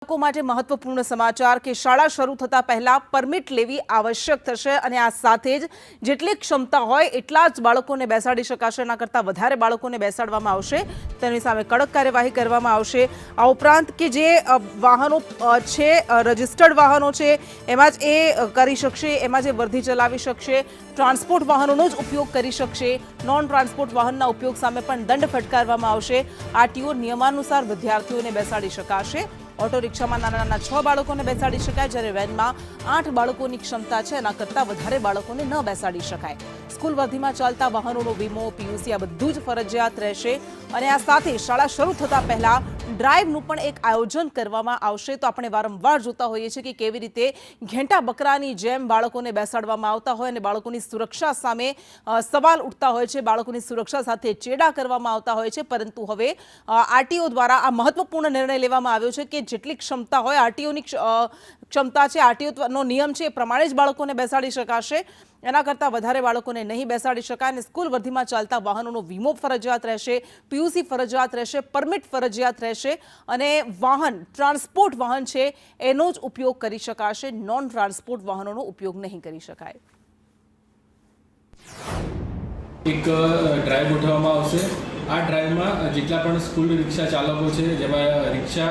બાળકો માટે મહત્વપૂર્ણ સમાચાર કે શાળા શરૂ થતા પહેલા પરમિટ લેવી આવશ્યક થશે અને આ સાથે જ જેટલી ક્ષમતા હોય એટલા જ બાળકોને બેસાડી શકાશે, એના કરતાં વધારે બાળકોને બેસાડવામાં આવશે તેની સામે કડક કાર્યવાહી કરવામાં આવશે। આ ઉપરાંત કે જે વાહનો છે રજિસ્ટર્ડ વાહનો છે એમાં જ એ કરી શકશે, એમાં જે વર્ધી ચલાવી શકશે, ટ્રાન્સપોર્ટ વાહનોનો જ ઉપયોગ કરી શકશે। નોન ટ્રાન્સપોર્ટ વાહનના ઉપયોગ સામે પણ દંડ ફટકારવામાં આવશે। આરટીઓ નિયમાનુસાર વિદ્યાર્થીઓને બેસાડી શકાશે। ઓટો રિક્ષામાં નાના નાના 6 બાળકોને બેસાડી શકાય, જ્યારે વેનમાં 8 બાળકોની ક્ષમતા છે, એના કરતાં વધારે બાળકોને ન બેસાડી શકાય। સ્કૂલ વર્ધીમાં ચાલતા વાહનોનો વીમો, પીયુસી આ બધું જ ફરજિયાત રહેશે અને આ સાથે શાળા શરૂ થતા પહેલા ડ્રાઈવનું પણ એક આયોજન કરવામાં આવશે। તો આપણે વારંવાર જોતા હોઈએ છીએ કે કેવી રીતે ઘેંટા બકરાની જેમ બાળકોને બેસાડવામાં આવતા હોય અને બાળકોની સુરક્ષા સામે સવાલ ઉઠતા હોય છે, બાળકોની સુરક્ષા સાથે ચેડા કરવામાં આવતા હોય છે, પરંતુ હવે આરટીઓ દ્વારા આ મહત્વપૂર્ણ નિર્ણય લેવામાં આવ્યો છે કે જેટલી ક્ષમતા હોય, આરટીઓની ક્ષમતા છે, આરટીઓનો નિયમ છે એ પ્રમાણે જ બાળકોને બેસાડી શકાશે, એના કરતાં વધારે બાળકોને નહીં બેસાડી શકાય। અને સ્કૂલ વર્ધીમાં ચાલતા વાહનોનો વીમો ફરજિયાત રહેશે, પીયુસી ફરજિયાત રહેશે, પરમિટ ફરજિયાત રહેશે અને વાહન ટ્રાન્સપોર્ટ વાહન છે એનો જ ઉપયોગ કરી શકાશે, નોન ટ્રાન્સપોર્ટ વાહનોનો ઉપયોગ નહીં કરી શકાય। એક ડ્રાઈવ ગોઠવવામાં આવશે। આ ડ્રાઈવમાં જેટલા પણ સ્કૂલ રિક્ષા ચાલકો છે, જેમાં રિક્ષા,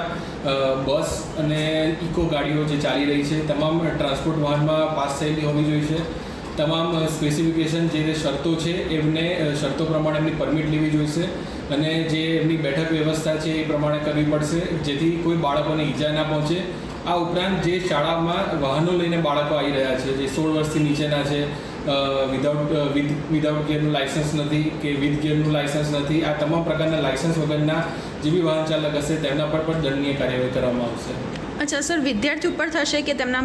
બસ અને ઇકો ગાડીઓ જે ચાલી રહી છે, તમામ ટ્રાન્સપોર્ટ વાહનમાં પાસ થયેલી હોવી જોઈએ। તમામ સ્પેસિફિકેશન જે શરતો છે એમને શરતો પ્રમાણે એમની પરમિટ લેવી જોઈશે અને જે એમની બેઠક વ્યવસ્થા છે એ પ્રમાણે કરવી પડશે, જેથી કોઈ બાળકોને ઈજા ના પહોંચે। આ ઉપરાંત જે શાળામાં વાહનો લઈને બાળકો આવી રહ્યા છે, જે 16 વર્ષથી નીચેના છે, વિધાઉટ ગિયરનું લાયસન્સ નથી કે વિથ ગિયરનું લાયસન્સ નથી, આ તમામ પ્રકારના લાયસન્સ વગરના જે બી વાહન ચાલક હશે તેમના પર પણ દંડનીય કાર્યવાહી કરવામાં આવશે। અચ્છા સર, વિદ્યાર્થી ઉપર થશે કે તેમના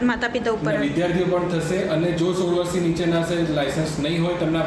માતા પિતા ઉપર? વિદ્યાર્થીઓ પણ થશે અને જો 16 વર્ષથી નીચેના છે, લાયસન્સ નહીં હોય તેમના